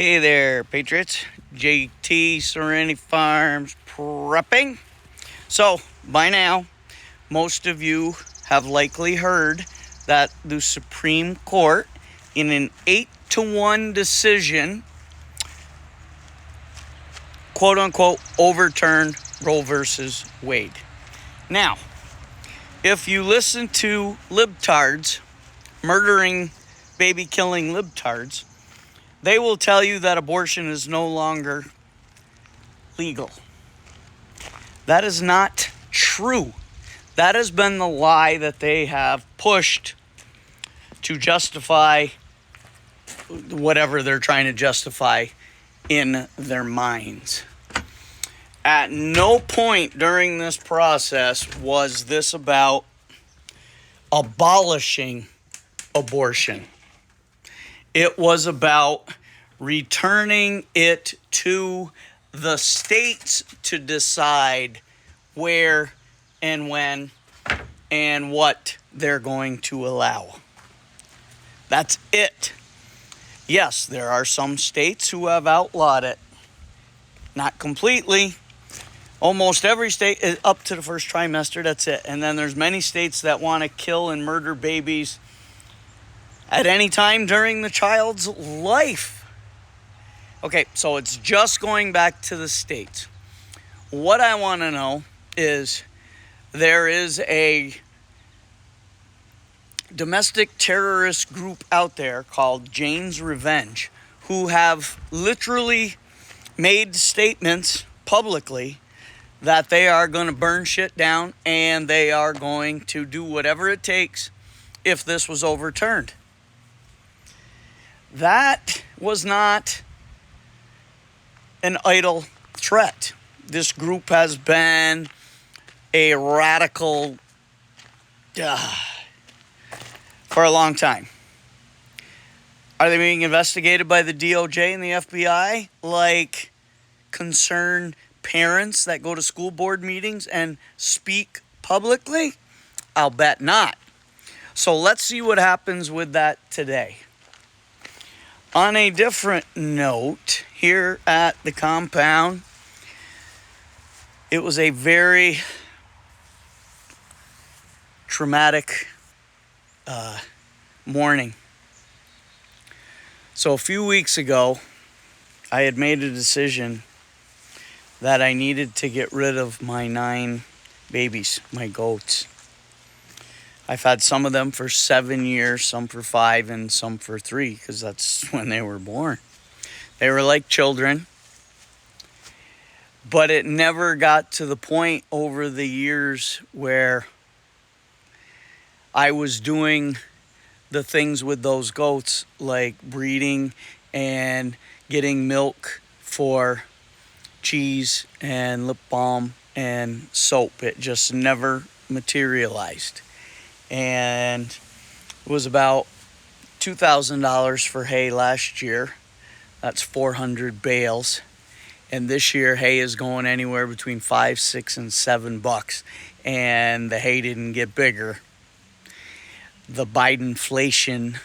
Hey there, Patriots. JT Serenity Farms prepping. So, by now, most of you have likely heard that the Supreme Court, in an 8-1 decision, quote unquote, overturned Roe versus Wade. Now, if you listen to libtards, murdering, baby killing libtards, they will tell you that abortion is no longer legal. That is not true. That has been the lie that they have pushed to justify whatever they're trying to justify in their minds. At no point during this process was this about abolishing abortion. It was about returning it to the states to decide where and when and what they're going to allow. That's it. Yes, there are some states who have outlawed it. Not completely. Almost every state is up to the first trimester, that's it. And then there's many states that want to kill and murder babies at any time during the child's life. Okay, so it's just going back to the states. What I want to know is there is a domestic terrorist group out there called Jane's Revenge who have literally made statements publicly that they are going to burn shit down and they are going to do whatever it takes if this was overturned. That was not an idle threat. This group has been a radical for a long time. Are they being investigated by the DOJ and the FBI like concerned parents that go to school board meetings and speak publicly? I'll bet not. So let's see what happens with that today. On a different note, here at the compound, it was a very traumatic morning. So a few weeks ago, I had made a decision that I needed to get rid of my 9 babies, my goats. I've had some of them for 7 years, some for 5, and some for 3, because that's when they were born. They were like children. But it never got to the point over the years where I was doing the things with those goats, like breeding and getting milk for cheese and lip balm and soap. It just never materialized. And it was about $2,000 for hay last year. That's 400 bales. And this year, hay is going anywhere between $5, $6, and $7. And the hay didn't get bigger. The Bidenflation,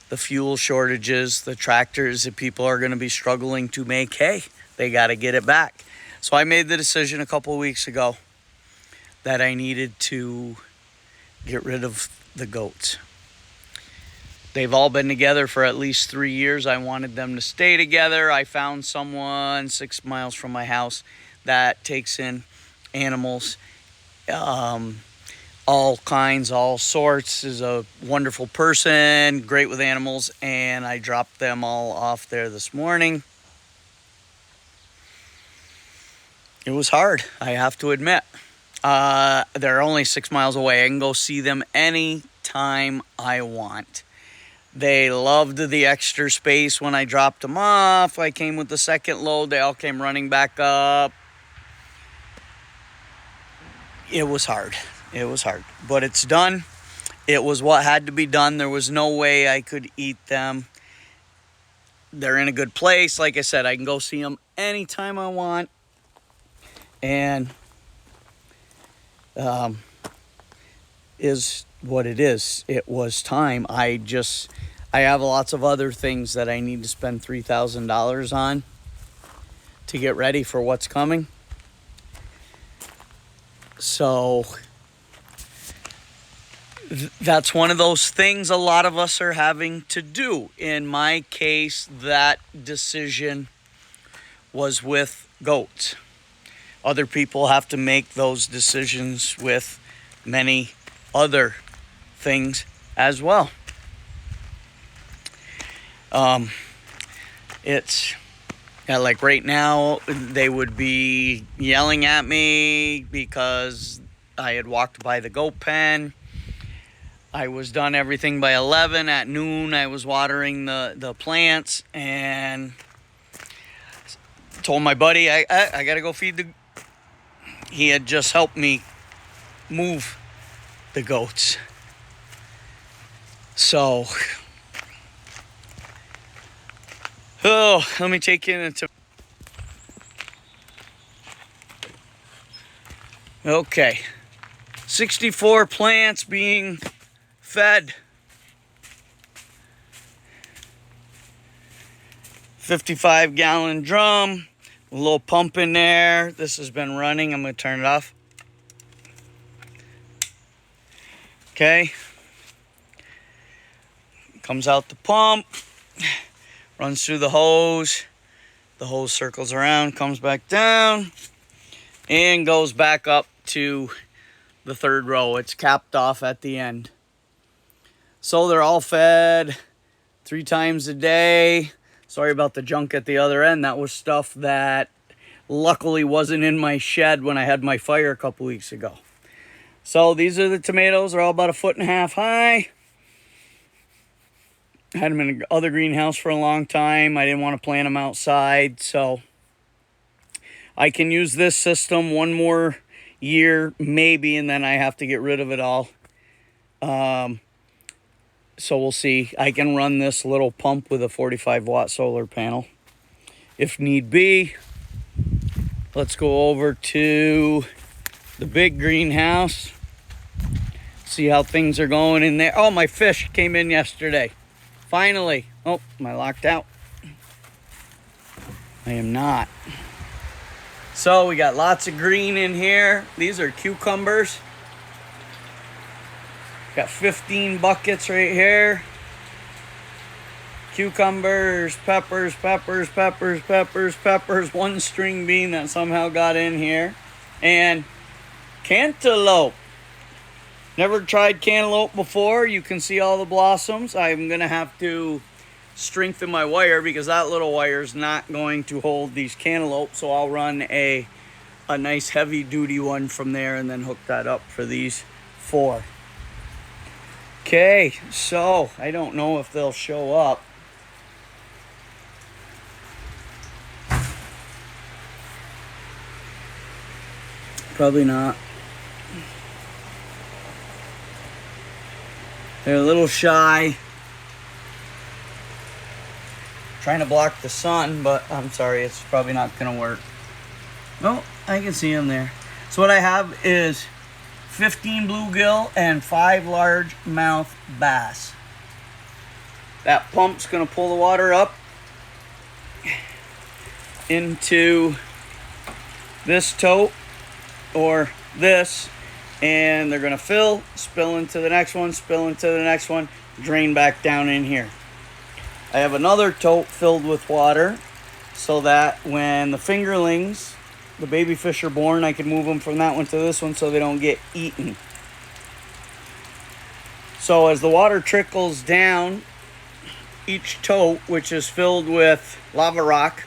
the fuel shortages, the tractors, that people are going to be struggling to make hay. They got to get it back. So I made the decision a couple of weeks ago that I needed to get rid of the goats. They've all been together for at least 3 years. I wanted them to stay together. I found someone 6 miles from my house that takes in animals, all kinds, all sorts, is a wonderful person, great with animals, and I dropped them all off there this morning. It was hard, I have to admit. They're only 6 miles away. I can go see them anytime I want. They loved the extra space when I dropped them off. I came with the second load. They all came running back up. It was hard. It was hard. But it's done. It was what had to be done. There was no way I could eat them. They're in a good place. Like I said, I can go see them anytime I want. And is what it is. It was time. I have lots of other things that I need to spend $3,000 on to get ready for what's coming. So that's one of those things a lot of us are having to do. In my case, that decision was with goats. Other people have to make those decisions with many other things as well. It's like right now they would be yelling at me because I had walked by the goat pen. I was done everything by 11. At noon I was watering the plants and told my buddy I gotta go feed the. He had just helped me move the goats. So, let me take you into. Okay, 64 plants being fed. 55-gallon drum. A little pump in there. This has been running. I'm going to turn it off. Okay. Comes out the pump. Runs through the hose. The hose circles around, comes back down, and goes back up to the third row. It's capped off at the end. So they're all fed 3 times a day. Sorry about the junk at the other end. That was stuff that luckily wasn't in my shed when I had my fire a couple weeks ago. So these are the tomatoes. They're all about 1.5 feet high. I had them in the other greenhouse for a long time. I didn't want to plant them outside. So I can use this system one more year, maybe, and then I have to get rid of it all. So we'll see. I can run this little pump with a 45-watt solar panel if need be. Let's go over to the big greenhouse. See how things are going in there. Oh, my fish came in yesterday. Finally. Oh, am I locked out? I am not. So we got lots of green in here. These are cucumbers. Got 15 buckets right here. Cucumbers, peppers, peppers, peppers, peppers, peppers. One string bean that somehow got in here. And cantaloupe. Never tried cantaloupe before. You can see all the blossoms. I'm going to have to strengthen my wire because that little wire is not going to hold these cantaloupe. So I'll run a nice heavy duty one from there and then hook that up for these 4. Okay, so I don't know if they'll show up. Probably not. They're a little shy. Trying to block the sun, but I'm sorry, it's probably not going to work. Oh, I can see them there. So what I have is 15 bluegill and 5 largemouth bass. That pump's going to pull the water up into this tote or this, and they're going to fill, spill into the next one, spill into the next one, drain back down in here. I have another tote filled with water so that when the fingerlings, the baby fish, are born, I can move them from that one to this one so they don't get eaten. So as the water trickles down each tote, which is filled with lava rock,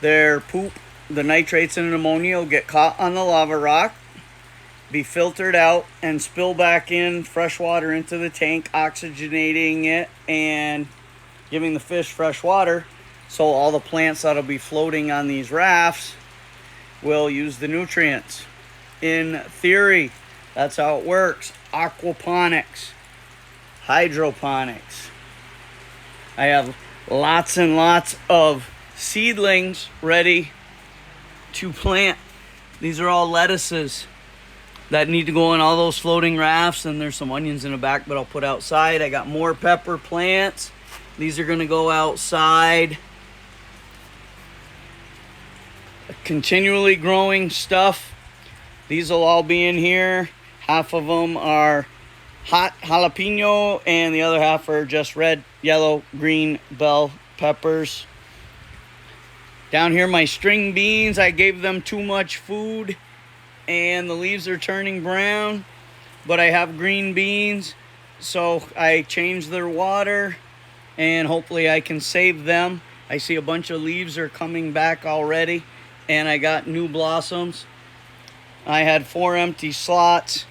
their poop, the nitrates and ammonia will get caught on the lava rock, be filtered out, and spill back in fresh water into the tank, oxygenating it and giving the fish fresh water. So all the plants that'll be floating on these rafts will use the nutrients. In theory, that's how it works. Aquaponics, hydroponics. I have lots and lots of seedlings ready to plant. These are all lettuces. that need to go in all those floating rafts. And there's some onions in the back, but I'll put outside. I got more pepper plants. These are going to go outside. Continually growing stuff. These will all be in here. Half of them are hot jalapeno and the other half are just red, yellow, green bell peppers. Down here, my string beans, I gave them too much food and the leaves are turning brown, but I have green beans, so I changed their water and hopefully I can save them. I see a bunch of leaves are coming back already and I got new blossoms. I had 4 empty slots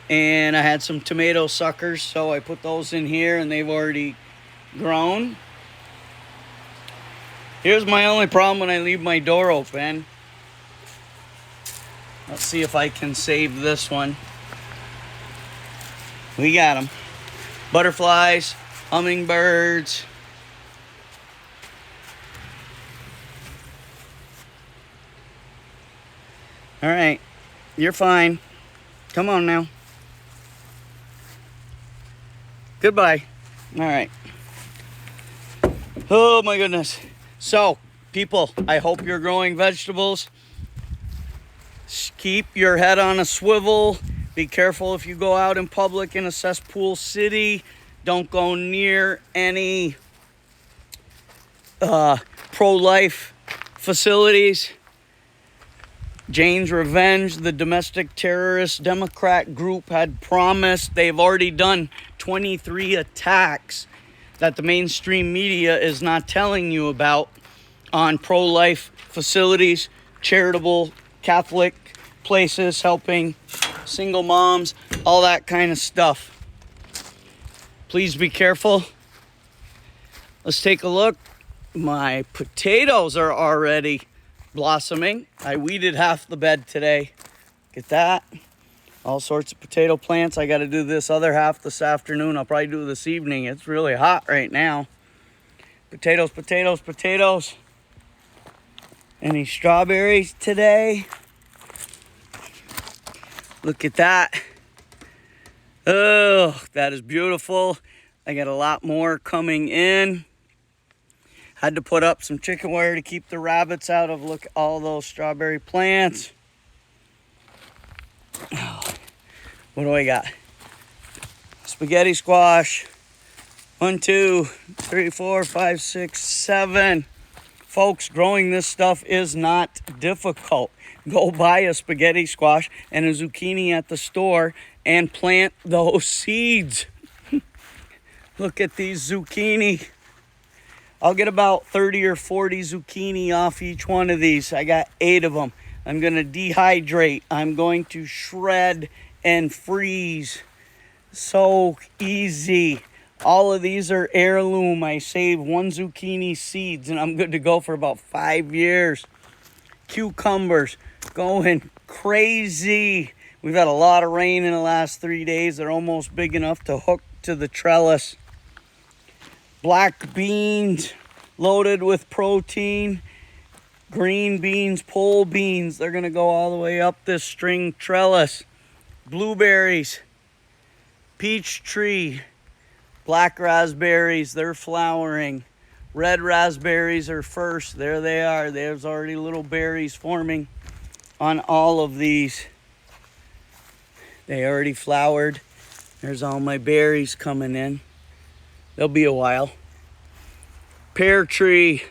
and I had some tomato suckers, so I put those in here and they've already grown. Here's my only problem when I leave my door open. Let's see if I can save this one. We got them. Butterflies, hummingbirds. All right, you're fine. Come on now. Goodbye. All right. Oh my goodness. So, people, I hope you're growing vegetables. Keep your head on a swivel. Be careful if you go out in public in a cesspool city. Don't go near any pro-life facilities. Jane's Revenge, the domestic terrorist Democrat group, had promised. They've already done 23 attacks that the mainstream media is not telling you about on pro-life facilities, charitable Catholic places, helping single moms, all that kind of stuff. Please be careful. Let's take a look. My potatoes are already blossoming. I weeded half the bed today. Get that. All sorts of potato plants. I got to do this other half this afternoon. I'll probably do it this evening. It's really hot right now. Potatoes, potatoes, potatoes. Any strawberries today? Look at that. Oh, that is beautiful. I got a lot more coming in. Had to put up some chicken wire to keep the rabbits out of. Look at all those strawberry plants. Oh, what do I got? Spaghetti squash. 1, 2, 3, 4, 5, 6, 7. Folks, growing this stuff is not difficult. Go buy a spaghetti squash and a zucchini at the store and plant those seeds. Look at these zucchini. I'll get about 30 or 40 zucchini off each one of these. I got 8 of them. I'm going to dehydrate. I'm going to shred and freeze. So easy. All of these are heirloom. I saved 1 zucchini seeds and I'm good to go for about 5 years. Cucumbers going crazy. We've had a lot of rain in the last 3 days. They're almost big enough to hook to the trellis. Black beans loaded with protein. Green beans, pole beans. They're going to go all the way up this string trellis. Blueberries. Peach tree. Black raspberries. They're flowering. Red raspberries are first. There they are. There's already little berries forming on all of these. They already flowered. There's all my berries coming in. There'll be a while. Pear tree.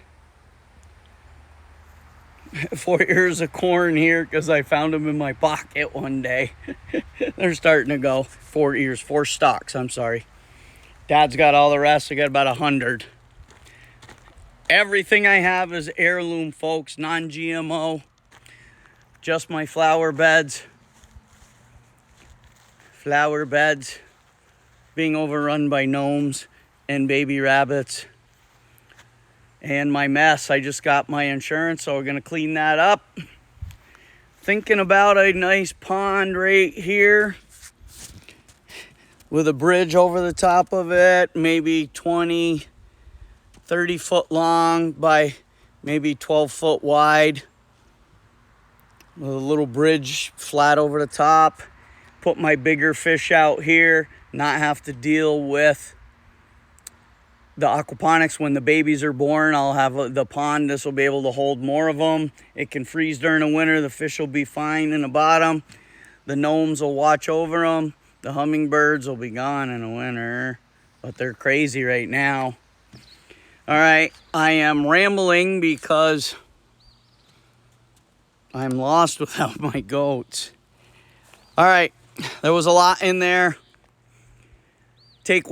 4 ears of corn here because I found them in my pocket one day. They're starting to go. 4 ears, 4 stalks, I'm sorry. Dad's got all the rest. I got about 100. Everything I have is heirloom, folks. Non-GMO. Just my flower beds. Flower beds being overrun by gnomes and baby rabbits. And my mess, I just got my insurance, so we're going to clean that up. Thinking about a nice pond right here with a bridge over the top of it, maybe 20, 30 foot long by maybe 12 foot wide. With a little bridge flat over the top. put my bigger fish out here, not have to deal with the aquaponics. When the babies are born, I'll have the pond. This will be able to hold more of them. It can freeze during the winter. The fish will be fine in the bottom. The gnomes will watch over them. The hummingbirds will be gone in the winter, but they're crazy right now. All right, I am rambling because I'm lost without my goats. All right, there was a lot in there. Take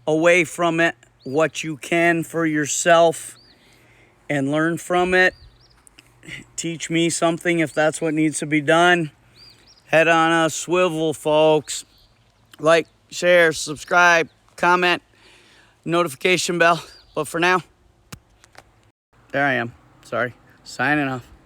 away from it what you can for yourself and learn from it. Teach me something if that's what needs to be done. Head on a swivel, folks. Like, share, subscribe, comment, notification bell. But for now, there I am. Sorry. Signing off.